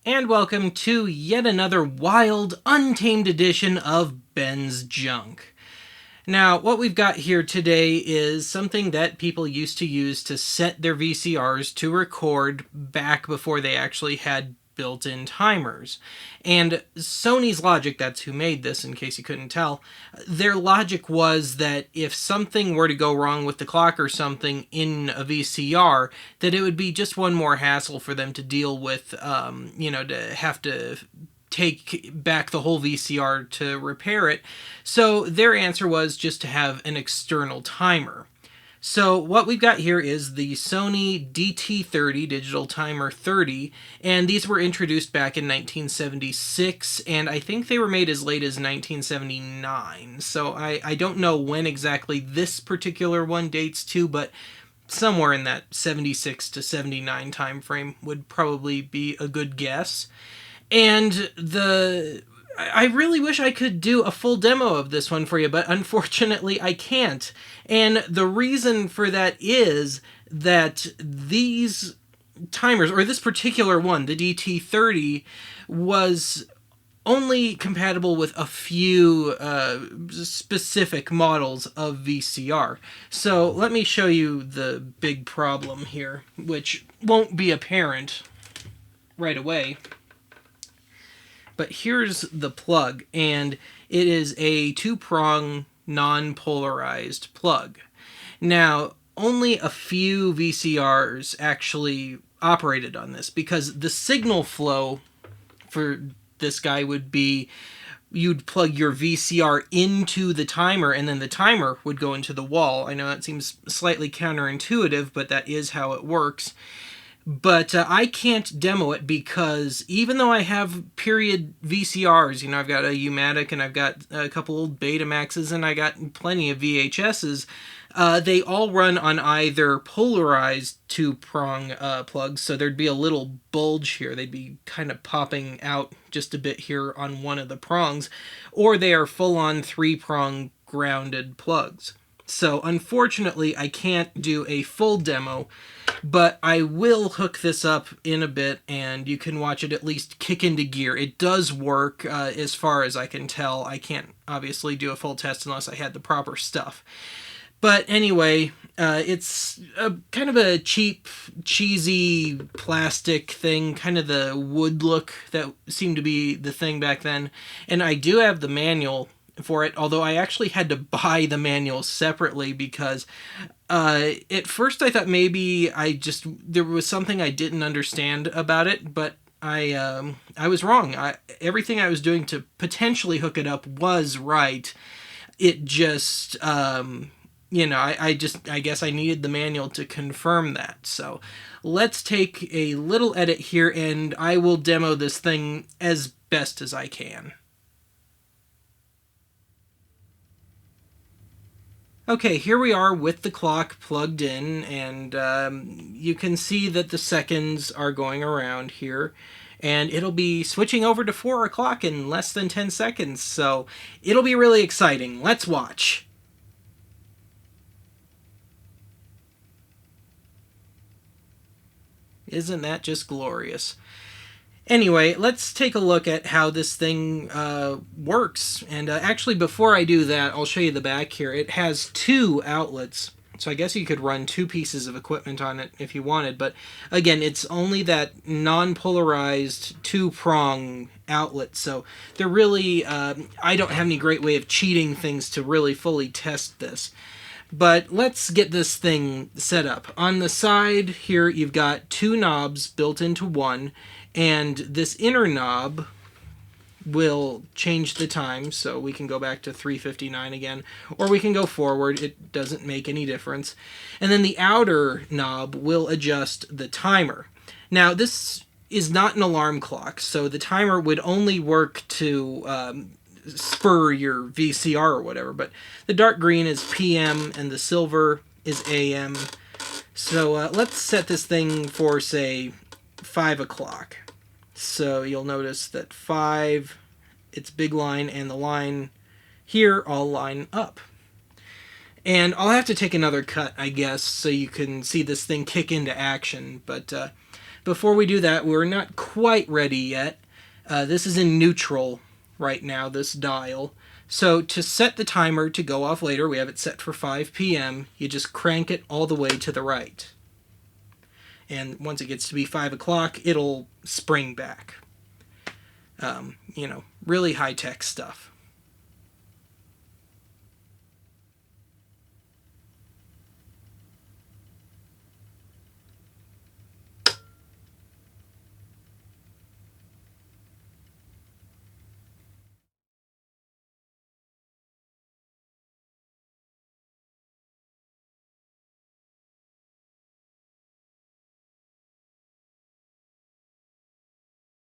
And welcome to yet another wild, untamed edition of Ben's Junk. Now, what we've got here today is something that people used to use to set their VCRs to record back before they actually had built-in timers. And Sony's logic, that's who made this in case you couldn't tell, their logic was that if something were to go wrong with the clock or something in a VCR, that it would be just one more hassle for them to deal with, to have to take back the whole VCR to repair it. So their answer was just to have an external timer. So what we've got here is the Sony DT-30, Digital Timer 30, and these were introduced back in 1976, and I think they were made as late as 1979. So I don't know when exactly this particular one dates to, but somewhere in that 76 to 79 time frame would probably be a good guess. And I really wish I could do a full demo of this one for you, but unfortunately I can't. And the reason for that is that these timers, or this particular one, the DT-30, was only compatible with a few specific models of VCR. So let me show you the big problem here, which won't be apparent right away. But here's the plug, and it is a two-prong non-polarized plug. Now, only a few VCRs actually operated on this, because the signal flow for this guy would be you'd plug your VCR into the timer, and then the timer would go into the wall. I know that seems slightly counterintuitive, but that is how it works. But I can't demo it because even though I have period VCRs, I've got a U-matic and I've got a couple old Betamaxes and I got plenty of VHSs, they all run on either polarized two-prong plugs, so there'd be a little bulge here. They'd be kind of popping out just a bit here on one of the prongs, or they are full-on three-prong grounded plugs. So unfortunately, I can't do a full demo, but I will hook this up in a bit and you can watch it at least kick into gear. It does work as far as I can tell. I can't obviously do a full test unless I had the proper stuff. But anyway, it's kind of a cheap, cheesy plastic thing, kind of the wood look that seemed to be the thing back then. And I do have the manual for it, although I actually had to buy the manual separately because at first I thought maybe there was something I didn't understand about it, but I was wrong. Everything I was doing to potentially hook it up was right. It just I guess I needed the manual to confirm that. So let's take a little edit here and I will demo this thing as best as I can. Okay, here we are with the clock plugged in, and you can see that the seconds are going around here, and it'll be switching over to 4 o'clock in less than 10 seconds, so it'll be really exciting. Let's watch. Isn't that just glorious? Anyway, let's take a look at how this thing works. And actually, before I do that, I'll show you the back here. It has 2 outlets, so I guess you could run 2 pieces of equipment on it if you wanted. But again, it's only that non-polarized 2-prong outlet, so they're really, I don't have any great way of cheating things to really fully test this. But let's get this thing set up. On the side here, you've got 2 knobs built into one, and this inner knob will change the time, so we can go back to 3:59 again, or we can go forward. It doesn't make any difference. And then the outer knob will adjust the timer. Now, this is not an alarm clock, so the timer would only work to spur your VCR or whatever, but the dark green is PM and the silver is AM. So let's set this thing for, say, 5 o'clock. So you'll notice that 5, its big line, and the line here all line up. And I'll have to take another cut, I guess, so you can see this thing kick into action. But before we do that, we're not quite ready yet. This is in neutral right now, this dial. So to set the timer to go off later, we have it set for 5 p.m. You just crank it all the way to the right. And once it gets to be 5 o'clock, it'll spring back. Really high-tech stuff.